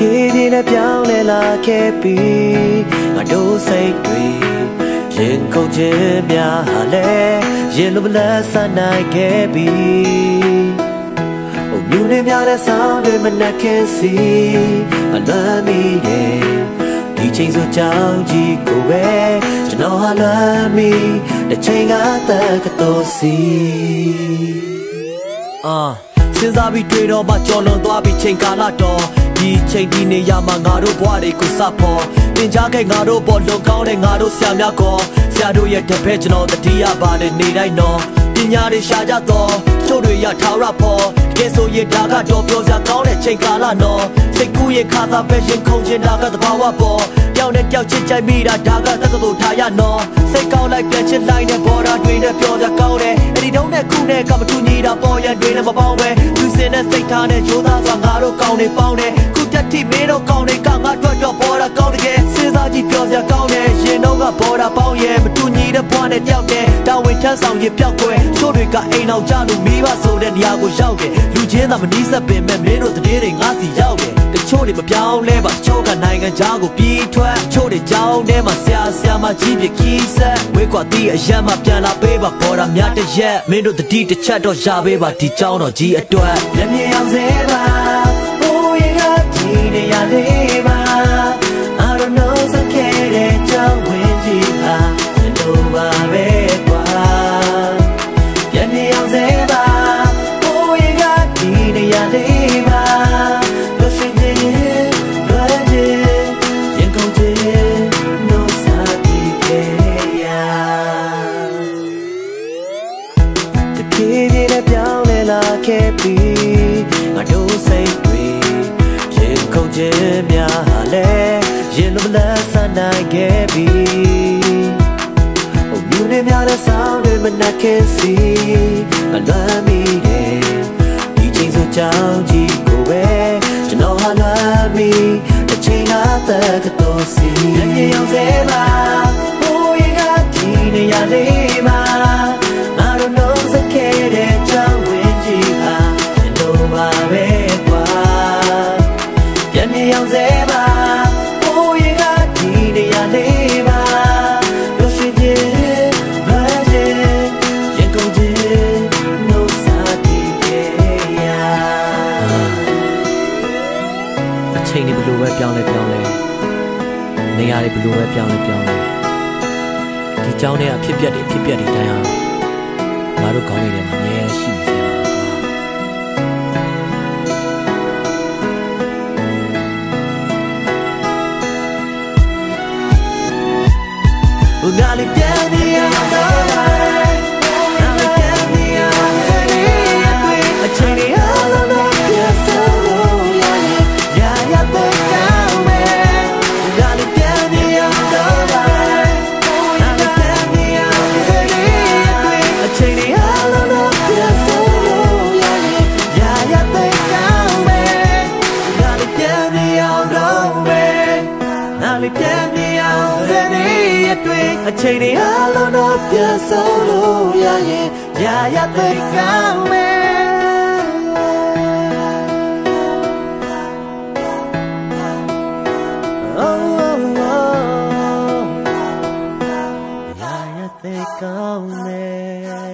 Kini na piang le la kepi nga do say tui yin ko jin mya le yin lo la sa nai kepi o myu ne mya le sound de man can see I love me di chain so chang ji ko we chano ha love me the chain ga ta ka to see since I be trade on my channel to be chain ka la toဒီချိန်ဒီနေရမှာငါတို့ဘွားတွေကိုစဖို့တင်ကြခဲ့ငါတို့ပေါ်လုံကောင်းတဲ့ငါတို့ဆရာများကောဆရာတို့ရဲ့တပည့်ကျွန်တော်တတိယပါနဲ့နေတိုင်းတော့ပညာတွေရှာကြတော့ချို့တွေရထာဝရဖို့တကယ်ဆိုရင်ဒါကတော့ပြောစရာကောင်းတဲ့ချိန်ကာလနော်စိတ်ကူးရဲ့ခါစားပဲရင်ခုန်ချင်တာကသဘာဝပေါ်ပြောင်းနဲ့ပြောက်ချစ်ကြိုက်မိတာဒါကတက္ကသိုလ်ထားရနော်စိတ်ကောင်းလိုက်ပြန်ချစ်လိုက်တဲ့ဘော်ဒါတွေနဲ့ပြောစရာကောင်းတယ်အဲ့ဒီတုန်းနဲ့ခုနဲ့ကမတူညီတာပေါ်ရန်တွေနဲ့မပေါင်းပဲသူစင်တဲ့စိတ်ထားနဲ့ရိုးသားစွာငါတို့ကောင်းနေပေါင်းတယ်တက်တိမင်းတို့ကောင်းနေကငါတို့တော့ပေါ်တာကောင်းတကယ်စဉ်းစားကြည့်ပြောစရာကောင်းတယ်ရင်တော့ကပေါ်တာပေါင်းရဲ့မတူညီတဲ့ဘွားနဲ့တယောက်တည်းတာဝန်ထမ်းဆောင်ရပြောက်ွယ်ချို့တွေကအိမ်အောင်ကြလို့မိဘဆိုတဲ့နေရာကိုရောက်တယ်လူချင်းသာမနီးစပ်ပင်မဲ့မင်းတို့တည်းတွေငါစီရောက်တယ်တချို့တွေမပြောင်းလဲပါတချို့ကနိုင်ငံခြားကိုပြေးထွက်ချို့တွေကြောင်းထဲမှာဆရာမကြီးပြခီးဆက်ဝေးကွာတီးအရမ်းမှပြန်လာပေးပါပေါ်တာများတစ်ရက်မင်းတို့တတိတစ်ချက်တော့ရပေးပါဒီကြောင်းတော့ကြီးအတွက်လက်မြေအောင်စေပါနေရလေးပါ I don't know စခဲ့တဲ့ကြောင်းဝင်ကြည့်ပါကျွန်တော်ပါပဲကွာပြန်နေအောင်စေပါဘိုးရင်ကဒီနေရလေးပါလို့ရှိနေလွယ်ခြင်းရင်ကုန်ခြင်းနိုးစားပြီးခဲ့ရတပြေးပြေးနဲ့ပြောင်းလဲလာခဲ့ပြီးငါတို့စိတ်ခုန်ခြင်းများလဲရင်လိုလန်းဆန်းနိုင်ခဲ့ပြီOh you ne mya le sound de man can see I love me di chain so chang ji ko we chano ha love me the chain ga ta ka to see ye yaung se ba oh ye ga di ne ya le ma I don't know sa ke de chang win ji ba chano ba be kwa yan ne yaung se ba oh ye ga di ne ya le ma lo shin jin blood jin yen kong jin no sa ti ke ya အချိန်တွေဘလို့ပဲပြောင်းလဲနေရာတွေဘလို့ပဲပြောင်းလဲဒီကြောင်းတွေအဖြစ်ပြက်တွေတိုင်းအောင်ငါတို့ကောင်းနေတယ်မှာအများရှိနေစေပါကွာငါလေးပြန်နေရတော့အချိန်တွေအားလုံးတော့ပြတ်ဆုံးလို့ရတဲ့ကောင်းမယ်ငါလေးပြန်နေရတော့အချိန်တွေအားလုံးတော့ပြတ်ဆုံးလို့ရတဲ့ကောင်းမယ်ငါလေးပြန်နေရတော့ငါလေးပြန်နေရအချိန်တွေအားလုံးတော့ပြတ်ဆုံးလို့ရတဲ့ကောင်းမယ်ကောင်းမယ်